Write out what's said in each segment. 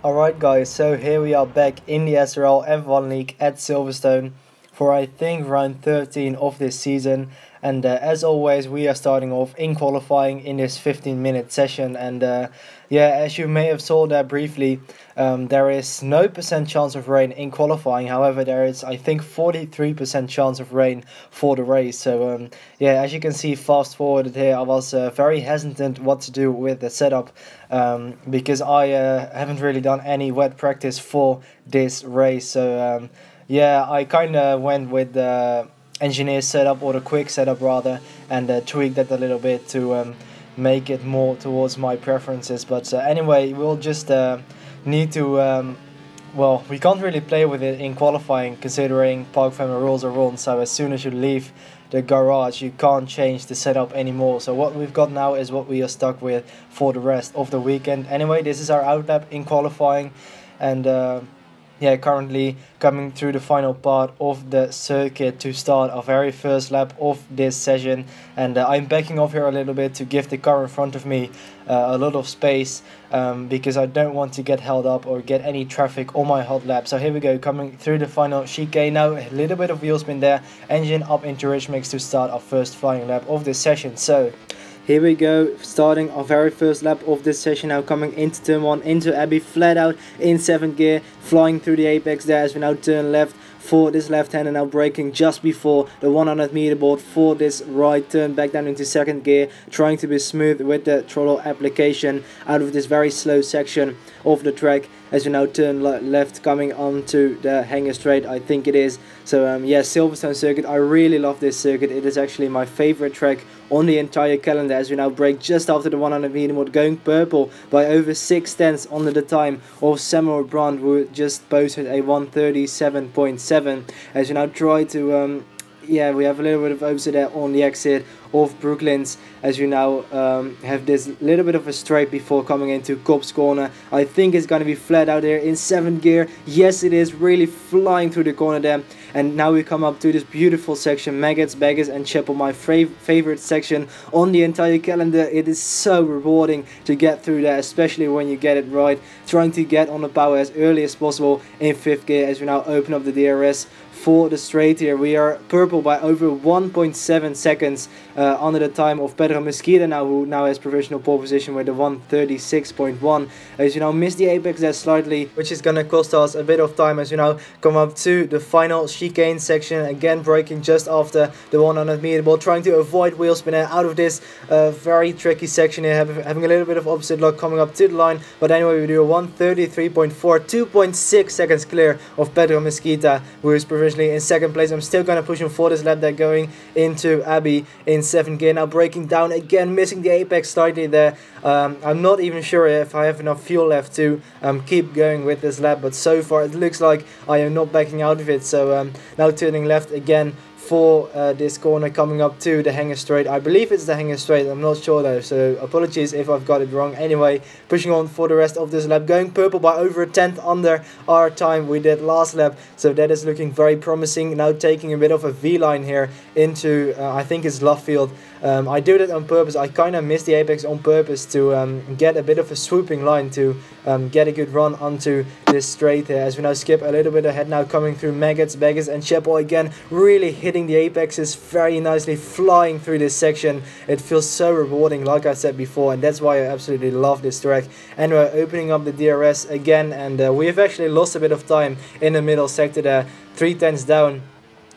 Alright guys, so here we are back in the SRL F1 League at Silverstone for I think round 13 of this season, and as always we are starting off in qualifying in this 15-minute session. And yeah, as you may have saw there briefly, there is no percent chance of rain in qualifying. However, there is I think 43% chance of rain for the race. So yeah, as you can see, fast forwarded here, I was very hesitant what to do with the setup, because I haven't really done any wet practice for this race. So yeah, I kind of went with the engineer setup, or the quick setup rather, and tweaked that a little bit to make it more towards my preferences. But anyway, we'll just need to well, we can't really play with it in qualifying considering park family rules are on. So as soon as you leave the garage, you can't change the setup anymore. So what we've got now is what we are stuck with for the rest of the weekend. Anyway, this is our outlap in qualifying, and yeah, currently coming through the final part of the circuit to start our very first lap of this session. And I'm backing off here a little bit to give the car in front of me a lot of space, because I don't want to get held up or get any traffic on my hot lap. So here we go, coming through the final chicane now, a little bit of wheel spin there, engine up into rich mix to start our first flying lap of this session. So here we go, starting our very first lap of this session now, coming into turn 1, into Abbey, flat out in 7th gear, flying through the apex there as we now turn left for this left hand, and now braking just before the 100 meter board for this right turn, back down into 2nd gear, trying to be smooth with the throttle application out of this very slow section of the track as we now turn left, coming onto the hanger straight, I think it is. So yeah, Silverstone circuit, I really love this circuit. It is actually my favorite track on the entire calendar as we now brake just after the 100 meter mark, going purple by over 6/10 under the time of Samuel Brandt, who just posted a 1:37.7 as we now try to yeah, we have a little bit of opposite there on the exit of Brooklands as you now have this little bit of a straight before coming into Cobb's corner. I think it's going to be flat out here in 7th gear. Yes, it is, really flying through the corner there. And now we come up to this beautiful section, Maggots, Baggers and Chapel, my favorite section on the entire calendar. It is so rewarding to get through there, especially when you get it right. Trying to get on the power as early as possible in 5th gear as we now open up the DRS for the straight here. We are purple by over 1.7 seconds under the time of Pedro Mesquita now, who now has provisional pole position with the 1:36.1. As you now miss the apex there slightly, which is going to cost us a bit of time as you now come up to the final chicane section, again braking just after the 100 meter ball, trying to avoid wheel spin out of this very tricky section here, having a little bit of opposite lock coming up to the line. But anyway, we do a 1:33.4, 2.6 seconds clear of Pedro Mesquita, who is provisionally in 2nd place. I'm still going to push him for this lap there, going into Abbey in 7th gear, now braking down again, missing the apex slightly there. I'm not even sure if I have enough fuel left to keep going with this lap, but so far it looks like I am not backing out of it. So now turning left again for this corner, coming up to the hanger straight. I believe it's the hanger straight, I'm not sure though, so apologies if I've got it wrong. Anyway, pushing on for the rest of this lap, going purple by over a 10th under our time we did last lap, so that is looking very promising. Now taking a bit of a V-line here into I think it's Lovefield. I do that on purpose. I kind of missed the apex on purpose to get a bit of a swooping line to get a good run onto this straight here as we now skip a little bit ahead, now coming through Maggots, Baggers and Chapel, again really hitting the apexes very nicely, flying through this section. It feels so rewarding, like I said before, and that's why I absolutely love this track. And we're opening up the DRS again, and we have actually lost a bit of time in the middle sector there, 3/10 down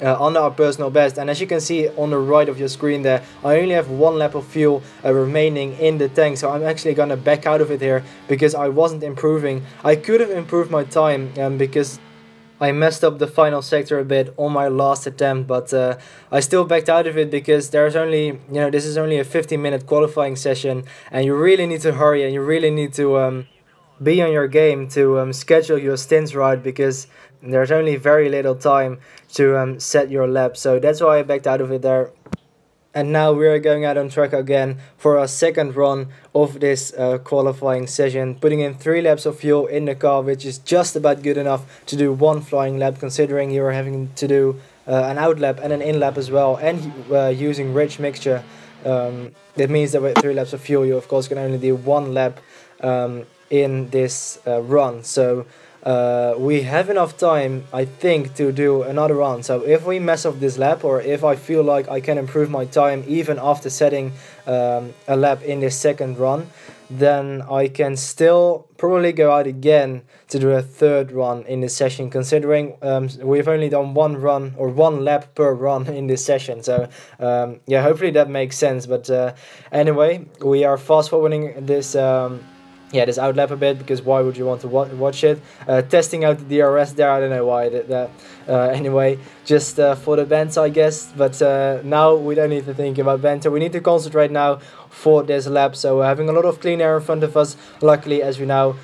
under our personal best. And as you can see on the right of your screen there, I only have 1 lap of fuel remaining in the tank, so I'm actually gonna back out of it here because I wasn't improving. I could have improved my time because I messed up the final sector a bit on my last attempt, but I still backed out of it because there's only, you know, this is only a 15-minute qualifying session, and you really need to hurry and you really need to be on your game to schedule your stints right, because there's only very little time to set your lap. So that's why I backed out of it there. And now we are going out on track again for our second run of this qualifying session, putting in 3 laps of fuel in the car, which is just about good enough to do 1 flying lap, considering you are having to do an out lap and an in lap as well, and using rich mixture. That means that with 3 laps of fuel you of course can only do 1 lap in this run. So we have enough time, I think, to do another run. So if we mess up this lap, or if I feel like I can improve my time even after setting a lap in this second run, then I can still probably go out again to do a third run in this session, considering we've only done one run or one lap per run in this session. So yeah, hopefully that makes sense. But anyway, we are fast forwarding this this outlap a bit, because why would you want to watch it? Testing out the DRS there, I don't know why I did that. Anyway, just for the banter, I guess. But now we don't need to think about banter. We need to concentrate now for this lap. So we're having a lot of clean air in front of us, luckily, as we now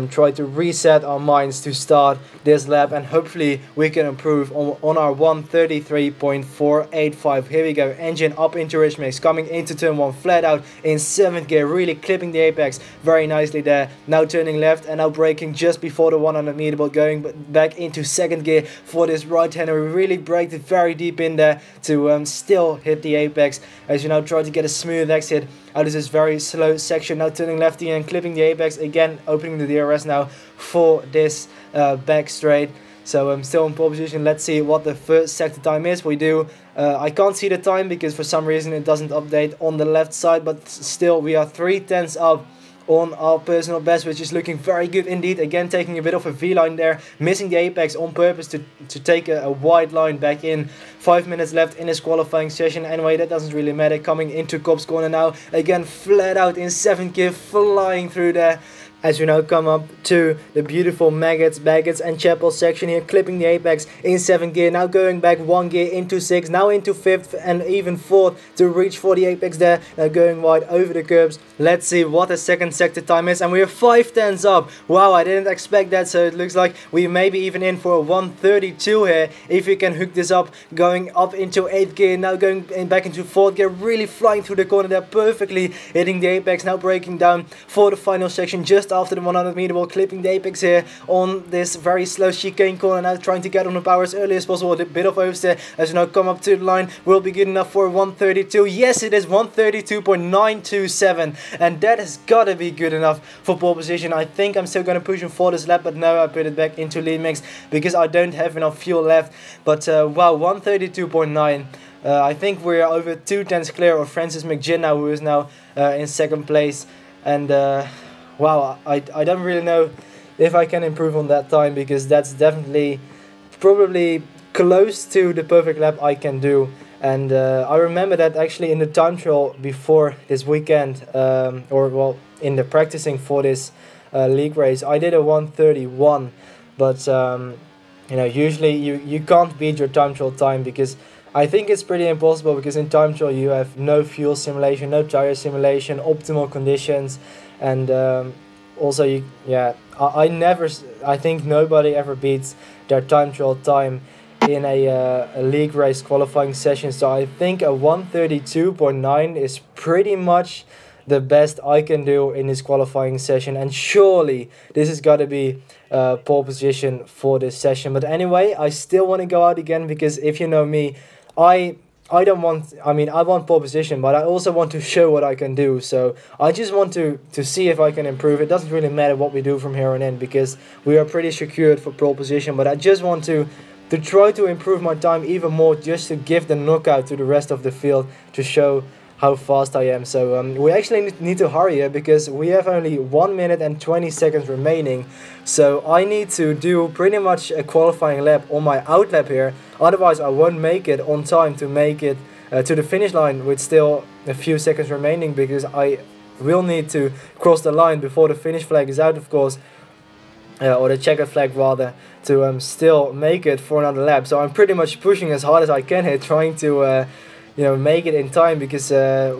try to reset our minds to start this lap, and hopefully we can improve on our 133.485. Here we go, engine up into ridge mix, coming into turn 1 flat out in 7th gear, really clipping the apex very nicely there. Now turning left and now braking just before the 100 meter, but going back into 2nd gear for this right hander. We really braked it very deep in there to still hit the apex, as you now try to get a smooth exit out of this very slow section. Now turning lefty and clipping the apex again, opening the DRS now for this back straight. So I'm still in pole position. Let's see what the first sector time is. We do. I can't see the time because for some reason it doesn't update on the left side, but still we are 3/10 up on our personal best, which is looking very good indeed. Again, taking a bit of a V-line there, missing the apex on purpose to take a wide line back in. 5 minutes left in this qualifying session. Anyway, that doesn't really matter. Coming into Cops corner now, again flat out in 7th gear, flying through there. As we now come up to the beautiful Maggots, Baggots and Chapel section here, clipping the apex in 7th gear, now going back 1 gear into 6th, now into 5th and even 4th to reach for the apex there, now going wide over the curbs. Let's see what the second sector time is, and we are 5/10 up. Wow, I didn't expect that, so it looks like we may be even in for a 132 here, if we can hook this up, going up into 8th gear, now going back into 4th gear, really flying through the corner there, perfectly hitting the apex, now breaking down for the final section, just after the 100 meter ball, clipping the apex here on this very slow chicane corner, now trying to get on the power as early as possible. A bit of oversteer as we now come up to the line, will be good enough for 132. Yes, it is 132.927, and that has got to be good enough for pole position. I think I'm still going to push him for this lap, but no, I put it back into lead mix because I don't have enough fuel left. But wow, 132.9. I think we're over 2/10 clear of Francis McGinn now, who is now in 2nd place. And wow, I don't really know if I can improve on that time, because that's definitely probably close to the perfect lap I can do. And I remember that actually in the time trial before this weekend, or well, in the practicing for this league race, I did a 131. But you know, usually you can't beat your time trial time, because I think it's pretty impossible, because in time trial you have no fuel simulation, no tire simulation, optimal conditions. And also, I think nobody ever beats their time trial time in a league race qualifying session. So I think a 132.9 is pretty much the best I can do in this qualifying session, and surely this has got to be pole position for this session. But anyway, I still want to go out again, because if you know me, I want pole position, but I also want to show what I can do. So I just want to see if I can improve. It doesn't really matter what we do from here on in, because we are pretty secured for pole position. But I just want to try to improve my time even more, just to give the knockout to the rest of the field, to show how fast I am. So we actually need to hurry here, because we have only 1 minute and 20 seconds remaining. So I need to do pretty much a qualifying lap on my out lap here, otherwise I won't make it on time to make it to the finish line with still a few seconds remaining, because I will need to cross the line before the finish flag is out, of course, or the checkered flag rather, to still make it for another lap. So I'm pretty much pushing as hard as I can here, trying to you know, make it in time, because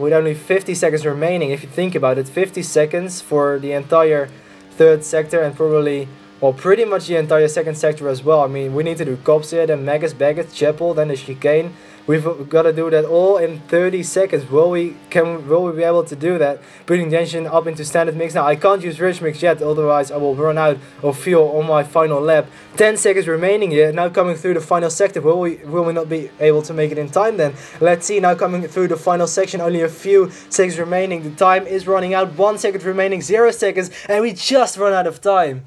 with only 50 seconds remaining, if you think about it, 50 seconds for the entire third sector, and probably, well, pretty much the entire second sector as well. I mean, we need to do Gepubliceerd and Maggots, Baggots, Chapel, then the chicane, We've got to do that all in 30 seconds. Will we be able to do that? Putting the engine up into standard mix now. I can't use rich mix yet, otherwise I will run out of fuel on my final lap. 10 seconds remaining here. Now coming through the final sector. Will we not be able to make it in time then? Let's see. Now coming through the final section. Only a few seconds remaining. The time is running out. 1 second remaining. 0 seconds, and we just run out of time.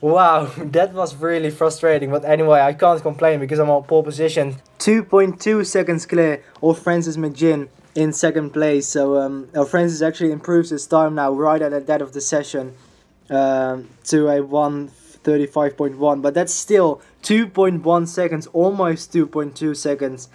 Wow, that was really frustrating, but anyway, I can't complain because I'm on pole position. 2.2 seconds clear of Francis McGinn in second place. So Francis actually improves his time now right at that of the session to a 1:35.1, but that's still 2.1 seconds, almost 2.2 seconds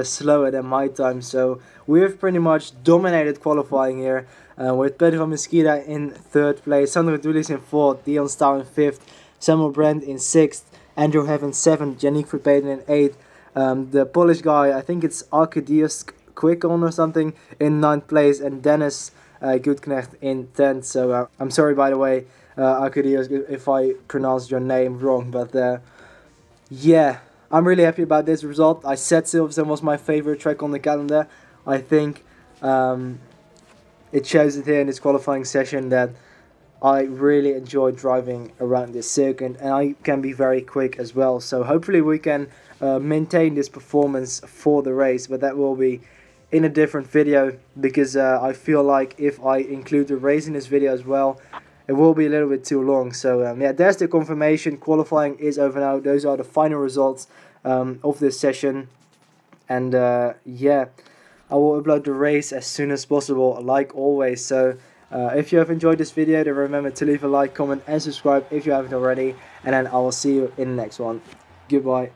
slower than my time. So we've pretty much dominated qualifying here. With Pedro Mesquita in third place, Sandro Dulis in fourth, Dion Stow in fifth, Samuel Brandt in sixth, Andrew Heaven seventh, Yannick Verpeten in eighth, the Polish guy, I think it's Arkadiusz Quickon or something, in ninth place, and Dennis Goodknecht in 10th. So I'm sorry, by the way, Arkadiusz, if I pronounced your name wrong, but yeah, I'm really happy about this result. I said Silverstone was my favorite track on the calendar. I think it shows it here in this qualifying session that I really enjoy driving around this circuit, and I can be very quick as well. So hopefully we can maintain this performance for the race, but that will be in a different video, because I feel like if I include the race in this video as well, it will be a little bit too long. So yeah, there's the confirmation. Qualifying is over now. Those are the final results of this session, and yeah, I will upload the race as soon as possible, like always. So if you have enjoyed this video, then remember to leave a like, comment and subscribe if you haven't already, and then I will see you in the next one. Goodbye.